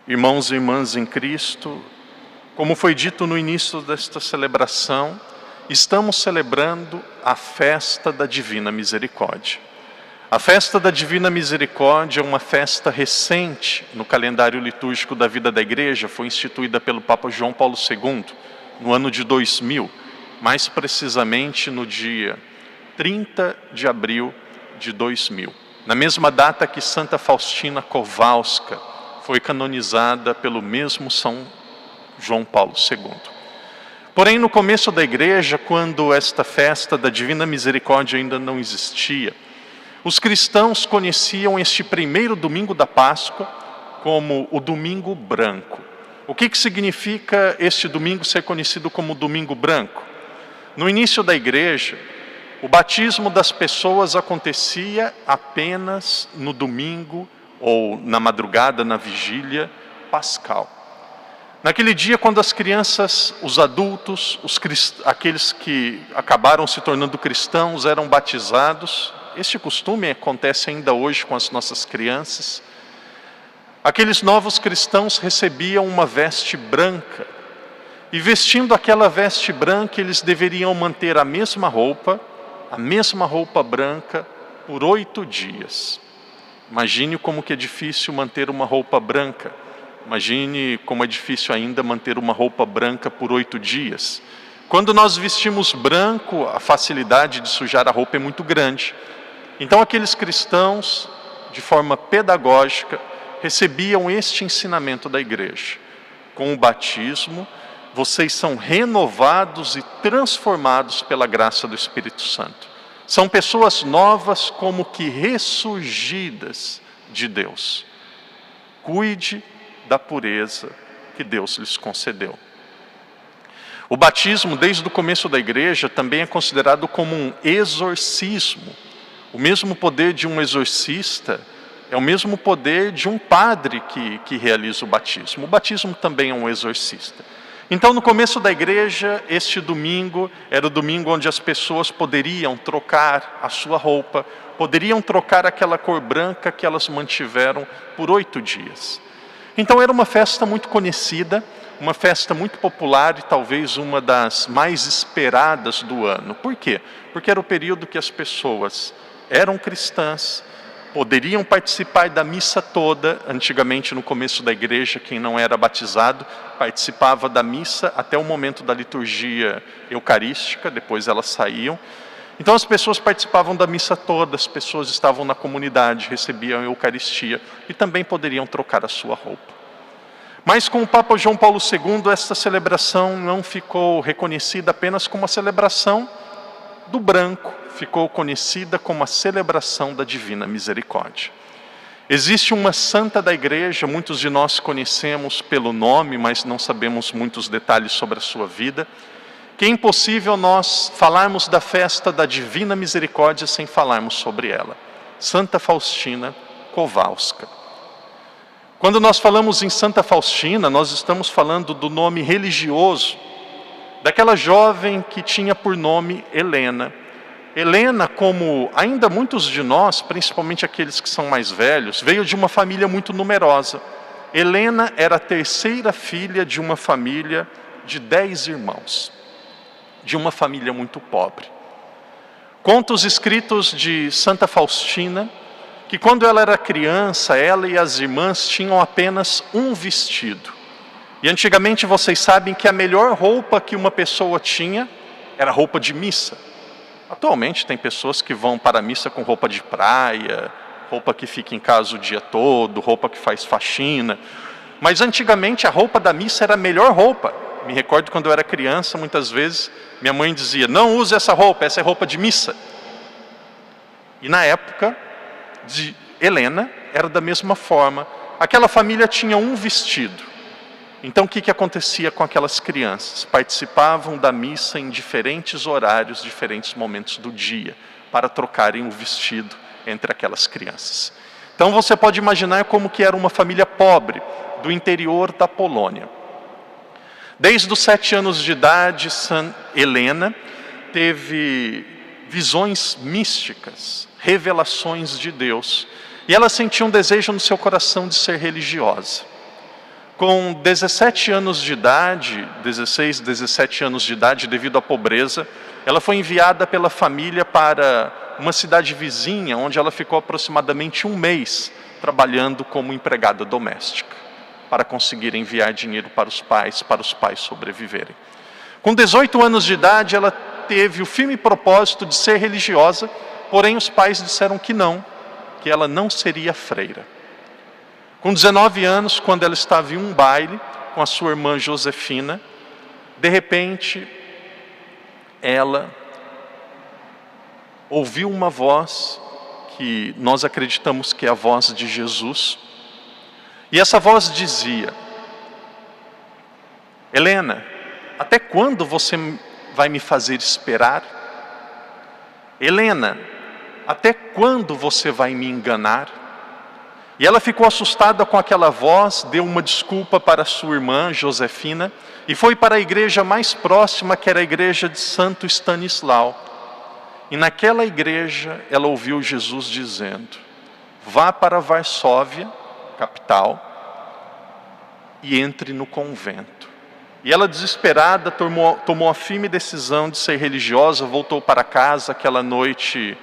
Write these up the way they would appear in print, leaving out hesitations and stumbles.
Irmãos e irmãs em Cristo, como foi dito no início desta celebração, estamos celebrando a festa da Divina Misericórdia. A festa da Divina Misericórdia é uma festa recente no calendário litúrgico da vida da Igreja, foi instituída pelo Papa João Paulo II, no ano de 2000, mais precisamente no dia 30 de abril de 2000. Na mesma data que Santa Faustina Kowalska foi canonizada pelo mesmo São João Paulo II. Porém, no começo da Igreja, quando esta festa da Divina Misericórdia ainda não existia, os cristãos conheciam este primeiro domingo da Páscoa como o Domingo Branco. O que significa este domingo ser conhecido como Domingo Branco? No início da Igreja, o batismo das pessoas acontecia apenas no domingo ou na madrugada, na vigília pascal. Naquele dia, quando as crianças, os adultos, aqueles que acabaram se tornando cristãos eram batizados, este costume acontece ainda hoje com as nossas crianças, aqueles novos cristãos recebiam uma veste branca, e vestindo aquela veste branca, eles deveriam manter a mesma roupa branca, por 8 dias. Imagine como que é difícil manter uma roupa branca. Imagine como é difícil ainda manter uma roupa branca por 8 dias. Quando nós vestimos branco, a facilidade de sujar a roupa é muito grande. Então aqueles cristãos, de forma pedagógica, recebiam este ensinamento da Igreja. Com o batismo, vocês são renovados e transformados pela graça do Espírito Santo. São pessoas novas como que ressurgidas de Deus. Cuide da pureza que Deus lhes concedeu. O batismo, desde o começo da Igreja, também é considerado como um exorcismo. O mesmo poder de um exorcista é o mesmo poder de um padre que realiza o batismo. O batismo também é um exorcista. Então, no começo da Igreja, este domingo era o domingo onde as pessoas poderiam trocar a sua roupa, poderiam trocar aquela cor branca que elas mantiveram por 8 dias. Então, era uma festa muito conhecida, uma festa muito popular e talvez uma das mais esperadas do ano. Por quê? Porque era o período que as pessoas eram cristãs, poderiam participar da missa toda. Antigamente, no começo da Igreja, quem não era batizado participava da missa até o momento da liturgia eucarística, depois elas saíam. Então as pessoas participavam da missa toda, as pessoas estavam na comunidade, recebiam a Eucaristia e também poderiam trocar a sua roupa. Mas com o Papa João Paulo II, esta celebração não ficou reconhecida apenas como a celebração do branco, ficou conhecida como a celebração da Divina Misericórdia. Existe uma santa da Igreja, muitos de nós conhecemos pelo nome, mas não sabemos muitos detalhes sobre a sua vida, que é impossível nós falarmos da festa da Divina Misericórdia sem falarmos sobre ela. Santa Faustina Kowalska. Quando nós falamos em Santa Faustina, nós estamos falando do nome religioso daquela jovem que tinha por nome Helena. Helena, como ainda muitos de nós, principalmente aqueles que são mais velhos, veio de uma família muito numerosa. Helena era a terceira filha de uma família de 10 irmãos, de uma família muito pobre. Conta os escritos de Santa Faustina, que quando ela era criança, ela e as irmãs tinham apenas um vestido. E antigamente vocês sabem que a melhor roupa que uma pessoa tinha era roupa de missa. Atualmente tem pessoas que vão para a missa com roupa de praia, roupa que fica em casa o dia todo, roupa que faz faxina. Mas antigamente a roupa da missa era a melhor roupa. Me recordo quando eu era criança, muitas vezes minha mãe dizia, não use essa é roupa de missa. E na época de Helena era da mesma forma. Aquela família tinha um vestido. Então o que acontecia com aquelas crianças? Participavam da missa em diferentes horários, diferentes momentos do dia, para trocarem o vestido entre aquelas crianças. Então você pode imaginar como que era uma família pobre, do interior da Polônia. Desde os 7 anos de idade, Helena teve visões místicas, revelações de Deus. E ela sentia um desejo no seu coração de ser religiosa. Com 17 anos de idade, 16, 17 anos de idade, devido à pobreza, ela foi enviada pela família para uma cidade vizinha, onde ela ficou aproximadamente um mês trabalhando como empregada doméstica, para conseguir enviar dinheiro para os pais sobreviverem. Com 18 anos de idade, ela teve o firme propósito de ser religiosa, porém os pais disseram que não, que ela não seria freira. Com 19 anos, quando ela estava em um baile com a sua irmã Josefina, de repente, ela ouviu uma voz que nós acreditamos que é a voz de Jesus. E essa voz dizia: Helena, até quando você vai me fazer esperar? Helena, até quando você vai me enganar? E ela ficou assustada com aquela voz, deu uma desculpa para sua irmã Josefina e foi para a igreja mais próxima, que era a igreja de Santo Stanislau. E naquela igreja ela ouviu Jesus dizendo: vá para Varsóvia, capital, e entre no convento. E ela, desesperada, tomou a firme decisão de ser religiosa, voltou para casa aquela noite,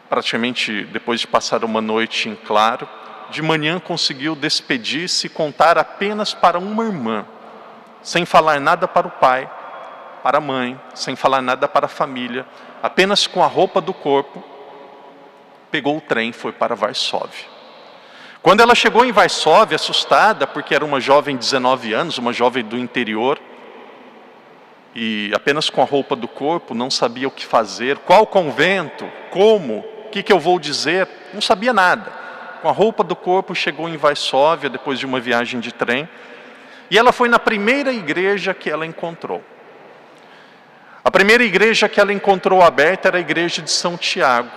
praticamente depois de passar uma noite em claro. De manhã conseguiu despedir-se e contar apenas para uma irmã, sem falar nada para o pai, para a mãe, sem falar nada para a família, apenas com a roupa do corpo, pegou o trem e foi para Varsóvia. Quando ela chegou em Varsóvia, assustada, porque era uma jovem de 19 anos, uma jovem do interior, e apenas com a roupa do corpo, não sabia o que fazer, qual convento, como, o que eu vou dizer, não sabia nada. Com a roupa do corpo chegou em Varsóvia, depois de uma viagem de trem, e ela foi na primeira igreja que ela encontrou. A primeira igreja que ela encontrou aberta era a igreja de São Tiago.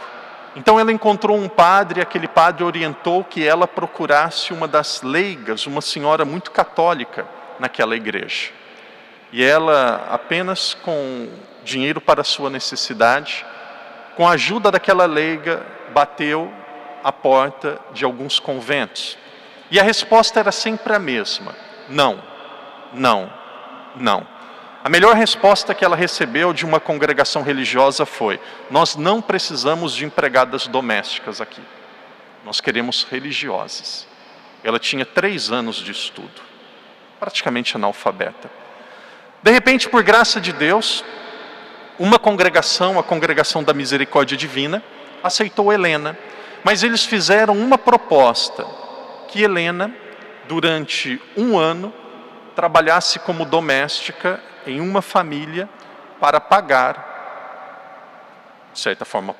Então ela encontrou um padre, aquele padre orientou que ela procurasse uma das leigas, uma senhora muito católica naquela igreja. E ela, apenas com dinheiro para a sua necessidade, com a ajuda daquela leiga, bateu a porta de alguns conventos. E a resposta era sempre a mesma: não, não, não. A melhor resposta que ela recebeu de uma congregação religiosa foi: nós não precisamos de empregadas domésticas aqui. Nós queremos religiosas. Ela tinha 3 anos de estudo, praticamente analfabeta. De repente, por graça de Deus, uma congregação, a Congregação da Misericórdia Divina, aceitou Helena. Mas eles fizeram uma proposta, que Helena, durante 1 ano, trabalhasse como doméstica em uma família para pagar, de certa forma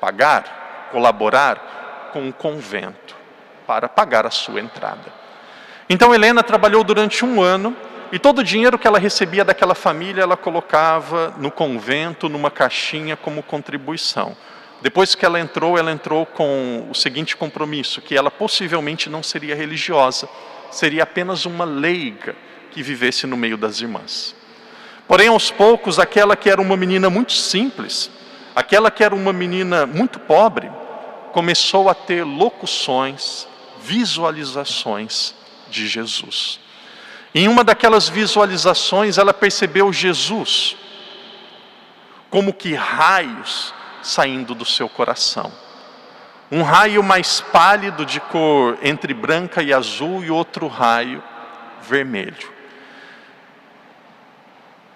colaborar com um convento, para pagar a sua entrada. Então Helena trabalhou durante 1 ano, e todo o dinheiro que ela recebia daquela família, ela colocava no convento, numa caixinha como contribuição. Depois que ela entrou com o seguinte compromisso, que ela possivelmente não seria religiosa, seria apenas uma leiga que vivesse no meio das irmãs. Porém, aos poucos, aquela que era uma menina muito simples, aquela que era uma menina muito pobre, começou a ter locuções, visualizações de Jesus. Em uma daquelas visualizações, ela percebeu Jesus como que raios saindo do seu coração. Um raio mais pálido, de cor entre branca e azul, e outro raio vermelho.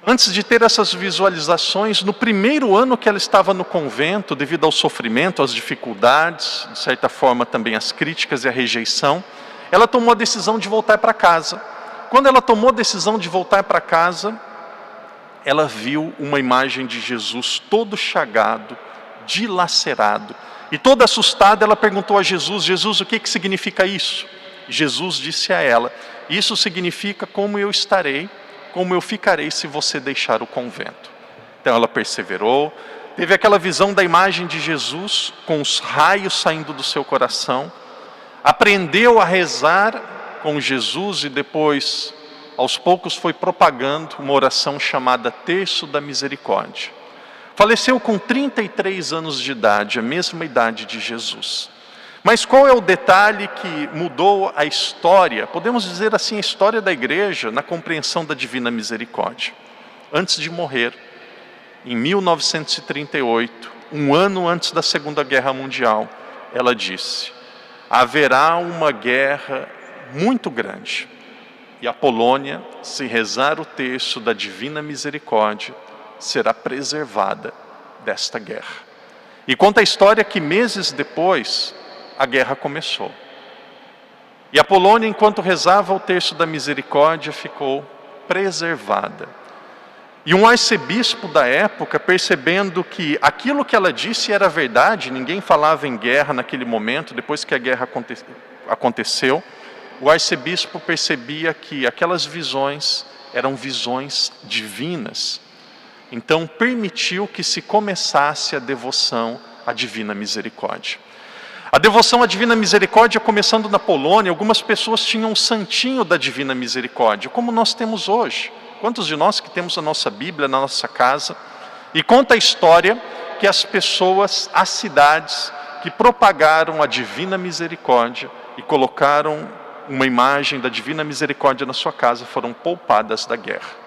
Antes de ter essas visualizações, no primeiro ano que ela estava no convento, devido ao sofrimento, às dificuldades, de certa forma também às críticas e à rejeição, ela tomou a decisão de voltar para casa. Quando ela tomou a decisão de voltar para casa, ela viu uma imagem de Jesus todo chagado, dilacerado, e toda assustada ela perguntou a Jesus: Jesus, o que significa isso? Jesus disse a ela: isso significa como eu estarei, como eu ficarei se você deixar o convento. Então ela perseverou, teve aquela visão da imagem de Jesus com os raios saindo do seu coração, aprendeu a rezar com Jesus e depois, aos poucos, foi propagando uma oração chamada Terço da Misericórdia. Faleceu com 33 anos de idade, a mesma idade de Jesus. Mas qual é o detalhe que mudou a história, podemos dizer assim, a história da igreja na compreensão da divina misericórdia? Antes de morrer, em 1938, um ano antes da Segunda Guerra Mundial, ela disse: haverá uma guerra muito grande, e a Polônia, se rezar o texto da divina misericórdia, será preservada desta guerra. E conta a história que meses depois, a guerra começou. E a Polônia, enquanto rezava o terço da misericórdia, ficou preservada. E um arcebispo da época, percebendo que aquilo que ela disse era verdade, ninguém falava em guerra naquele momento, depois que a guerra aconteceu, o arcebispo percebia que aquelas visões eram visões divinas. Então permitiu que se começasse a devoção à divina misericórdia. A devoção à divina misericórdia, começando na Polônia, algumas pessoas tinham um santinho da divina misericórdia, como nós temos hoje. Quantos de nós que temos a nossa Bíblia na nossa casa? E conta a história que as pessoas, as cidades que propagaram a divina misericórdia e colocaram uma imagem da divina misericórdia na sua casa foram poupadas da guerra.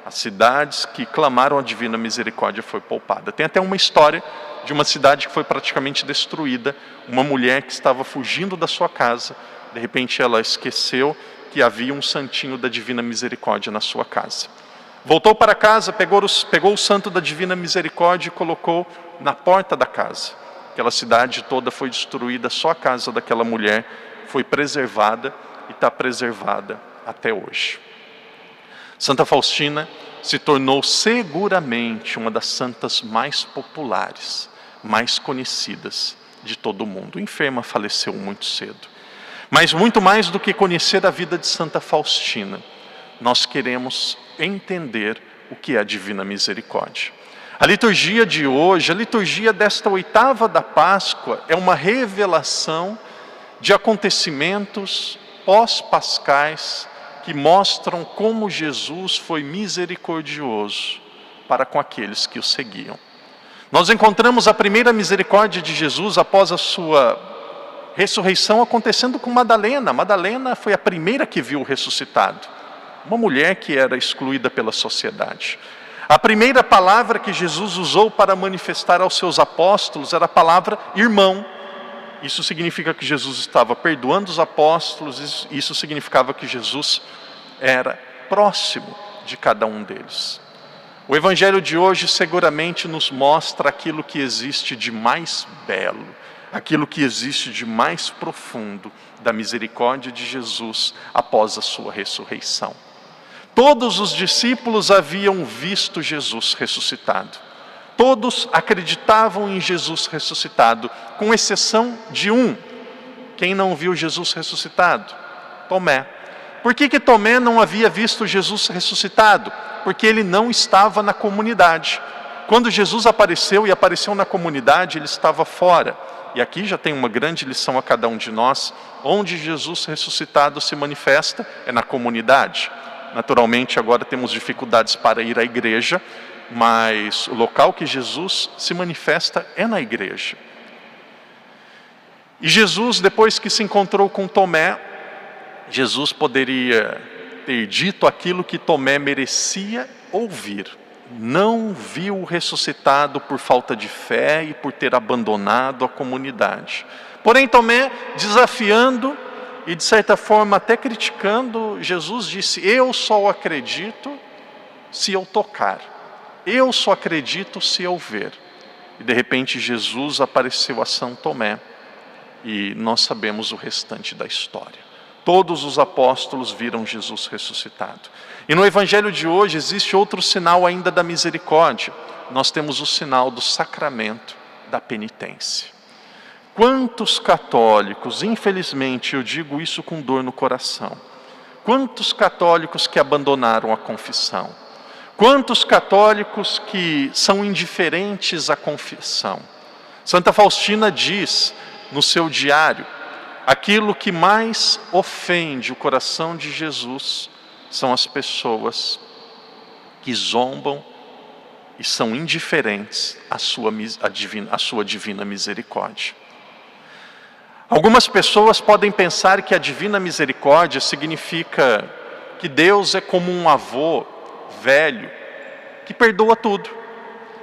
As cidades que clamaram a divina misericórdia foi poupada. Tem até uma história de uma cidade que foi praticamente destruída. Uma mulher que estava fugindo da sua casa, de repente ela esqueceu que havia um santinho da divina misericórdia na sua casa. Voltou para casa, pegou o santo da divina misericórdia e colocou na porta da casa. Aquela cidade toda foi destruída, só a casa daquela mulher foi preservada e está preservada até hoje. Santa Faustina se tornou seguramente uma das santas mais populares, mais conhecidas de todo o mundo. Enferma, faleceu muito cedo. Mas muito mais do que conhecer a vida de Santa Faustina, nós queremos entender o que é a divina misericórdia. A liturgia de hoje, a liturgia desta oitava da Páscoa, é uma revelação de acontecimentos pós-pascais que mostram como Jesus foi misericordioso para com aqueles que o seguiam. Nós encontramos a primeira misericórdia de Jesus após a sua ressurreição acontecendo com Madalena. Madalena foi a primeira que viu o ressuscitado, uma mulher que era excluída pela sociedade. A primeira palavra que Jesus usou para manifestar aos seus apóstolos era a palavra irmão. Isso significa que Jesus estava perdoando os apóstolos, isso significava que Jesus era próximo de cada um deles. O Evangelho de hoje seguramente nos mostra aquilo que existe de mais belo, aquilo que existe de mais profundo da misericórdia de Jesus após a sua ressurreição. Todos os discípulos haviam visto Jesus ressuscitado. Todos acreditavam em Jesus ressuscitado, com exceção de um. Quem não viu Jesus ressuscitado? Tomé. Por que Tomé não havia visto Jesus ressuscitado? Porque ele não estava na comunidade. Quando Jesus apareceu e apareceu na comunidade, ele estava fora. E aqui já tem uma grande lição a cada um de nós. Onde Jesus ressuscitado se manifesta é na comunidade. Naturalmente agora temos dificuldades para ir à igreja, mas o local que Jesus se manifesta é na igreja. E Jesus, depois que se encontrou com Tomé, Jesus poderia ter dito aquilo que Tomé merecia ouvir. Não viu o ressuscitado por falta de fé e por ter abandonado a comunidade. Porém, Tomé, desafiando e de certa forma até criticando, Jesus disse: eu só acredito se eu tocar. Eu só acredito se eu ver. E de repente Jesus apareceu a São Tomé e nós sabemos o restante da história. Todos os apóstolos viram Jesus ressuscitado. E no Evangelho de hoje existe outro sinal ainda da misericórdia. Nós temos o sinal do sacramento da penitência. Quantos católicos, infelizmente eu digo isso com dor no coração, quantos católicos que abandonaram a confissão? Quantos católicos que são indiferentes à confissão? Santa Faustina diz no seu diário: aquilo que mais ofende o coração de Jesus são as pessoas que zombam e são indiferentes à sua divina misericórdia. Algumas pessoas podem pensar que a divina misericórdia significa que Deus é como um avô velho que perdoa tudo.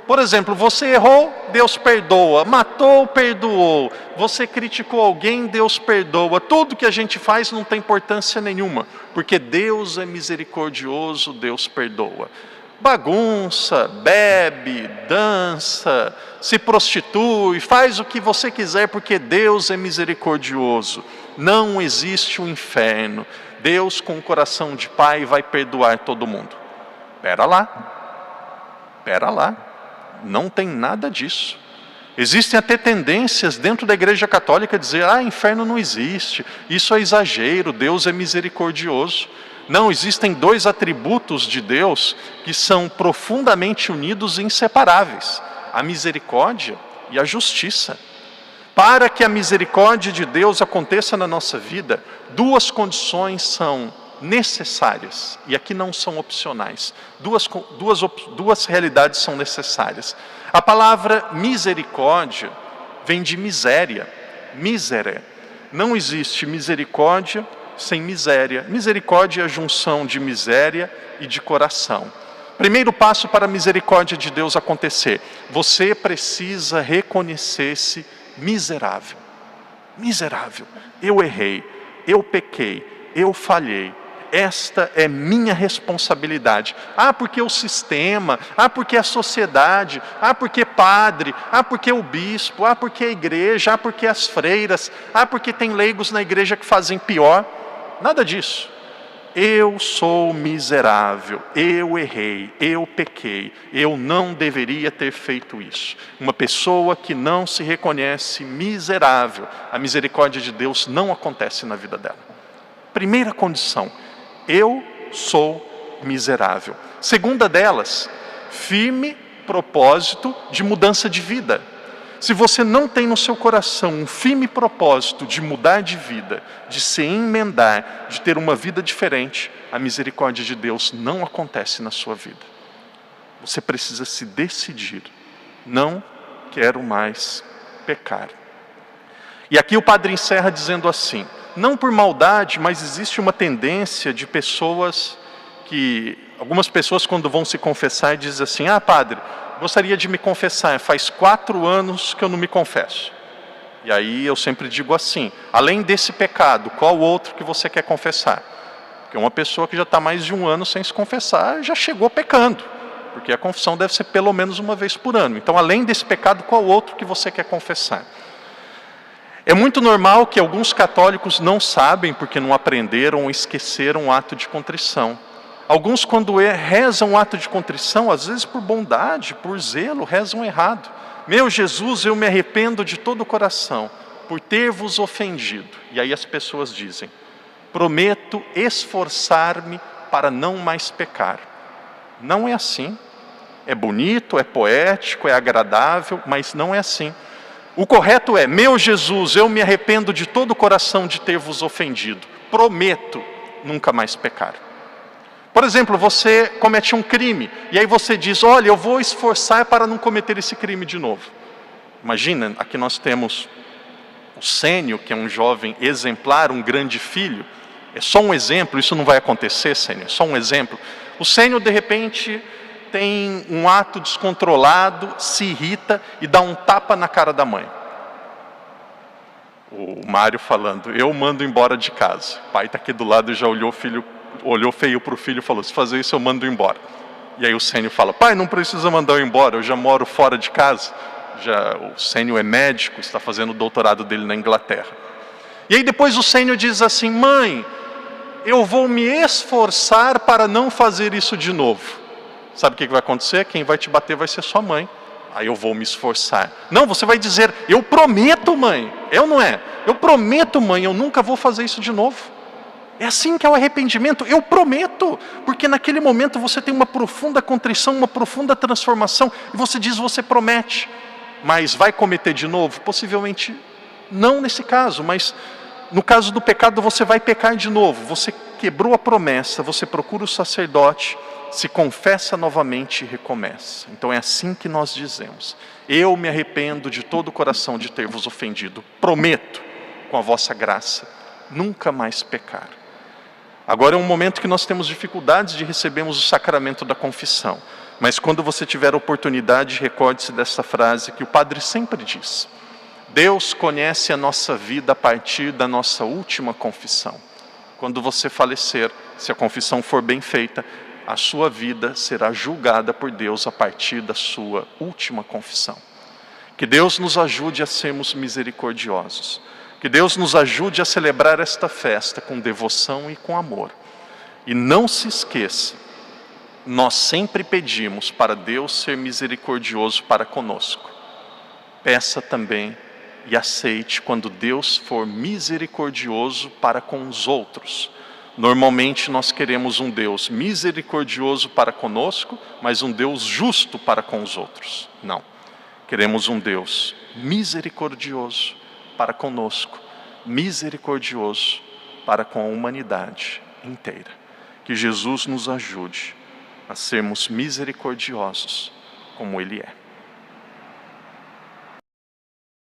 Por exemplo, você errou, Deus perdoa. Matou, perdoou. Você criticou alguém, Deus perdoa. Tudo que a gente faz não tem importância nenhuma, porque Deus é misericordioso, Deus perdoa. Bagunça, bebe, dança, se prostitui, faz o que você quiser, porque Deus é misericordioso. Não existe o inferno. Deus, com o coração de pai, vai perdoar todo mundo. Pera lá. Não tem nada disso. Existem até tendências dentro da Igreja Católica a dizer, inferno não existe, isso é exagero, Deus é misericordioso. Não, existem dois atributos de Deus que são profundamente unidos e inseparáveis: a misericórdia e a justiça. Para que a misericórdia de Deus aconteça na nossa vida, duas condições são necessárias, e aqui não são opcionais. Duas realidades são necessárias. A palavra misericórdia vem de miséria, misere. Não existe misericórdia sem miséria. Misericórdia é a junção de miséria e de coração. Primeiro passo para a misericórdia de Deus acontecer: você precisa reconhecer-se miserável. Miserável. Eu errei, eu pequei, eu falhei. Esta é minha responsabilidade. Porque o sistema, porque a sociedade, porque padre, porque o bispo, porque a igreja, porque as freiras, porque tem leigos na igreja que fazem pior. Nada disso. Eu sou miserável, eu errei, eu pequei, eu não deveria ter feito isso. Uma pessoa que não se reconhece miserável, a misericórdia de Deus não acontece na vida dela. Primeira condição: eu sou miserável. Segunda delas, firme propósito de mudança de vida. Se você não tem no seu coração um firme propósito de mudar de vida, de se emendar, de ter uma vida diferente, a misericórdia de Deus não acontece na sua vida. Você precisa se decidir: não quero mais pecar. E aqui o padre encerra dizendo assim: não por maldade, mas existe uma tendência de pessoas que... Algumas pessoas, quando vão se confessar, dizem assim: padre, gostaria de me confessar, faz 4 anos que eu não me confesso. E aí eu sempre digo assim: além desse pecado, qual outro que você quer confessar? Porque uma pessoa que já está mais de 1 ano sem se confessar, já chegou pecando. Porque a confissão deve ser pelo menos uma vez por ano. Então, além desse pecado, qual outro que você quer confessar? É muito normal que alguns católicos não sabem, porque não aprenderam ou esqueceram o ato de contrição. Alguns, quando rezam o ato de contrição, às vezes por bondade, por zelo, rezam errado. Meu Jesus, eu me arrependo de todo o coração por ter vos ofendido. E aí as pessoas dizem: prometo esforçar-me para não mais pecar. Não é assim. É bonito, é poético, é agradável, mas não é assim. O correto é: meu Jesus, eu me arrependo de todo o coração de ter vos ofendido. Prometo nunca mais pecar. Por exemplo, você comete um crime, e aí você diz: olha, eu vou esforçar para não cometer esse crime de novo. Imagina, aqui nós temos o Sênio, que é um jovem exemplar, um grande filho. É só um exemplo, isso não vai acontecer, Sênio, é só um exemplo. O Sênio, de repente, tem um ato descontrolado, se irrita e dá um tapa na cara da mãe. O Mário falando: eu mando embora de casa. O pai está aqui do lado e já olhou feio para o filho e falou: se fazer isso eu mando embora. E aí o Sênio fala: pai, não precisa mandar eu embora, eu já moro fora de casa. O Sênio é médico, está fazendo o doutorado dele na Inglaterra. E aí depois o Sênio diz assim: mãe, eu vou me esforçar para não fazer isso de novo. Sabe o que vai acontecer? Quem vai te bater vai ser sua mãe. Aí eu vou me esforçar. Não, você vai dizer: eu prometo, mãe. Eu não é. Eu prometo, mãe, eu nunca vou fazer isso de novo. É assim que é o arrependimento. Eu prometo. Porque naquele momento você tem uma profunda contrição, uma profunda transformação. E você diz: você promete. Mas vai cometer de novo? Possivelmente não nesse caso. Mas no caso do pecado você vai pecar de novo. Você quebrou a promessa. Você procura o sacerdote, se confessa novamente e recomeça. Então é assim que nós dizemos: eu me arrependo de todo o coração de ter vos ofendido. Prometo, com a vossa graça, nunca mais pecar. Agora é um momento que nós temos dificuldades de recebermos o sacramento da confissão. Mas quando você tiver a oportunidade, recorde-se dessa frase que o padre sempre diz. Deus conhece a nossa vida a partir da nossa última confissão. Quando você falecer, se a confissão for bem feita, a sua vida será julgada por Deus a partir da sua última confissão. Que Deus nos ajude a sermos misericordiosos. Que Deus nos ajude a celebrar esta festa com devoção e com amor. E não se esqueça, nós sempre pedimos para Deus ser misericordioso para conosco. Peça também e aceite quando Deus for misericordioso para com os outros. Normalmente nós queremos um Deus misericordioso para conosco, mas um Deus justo para com os outros. Não. Queremos um Deus misericordioso para conosco, misericordioso para com a humanidade inteira. Que Jesus nos ajude a sermos misericordiosos como Ele é.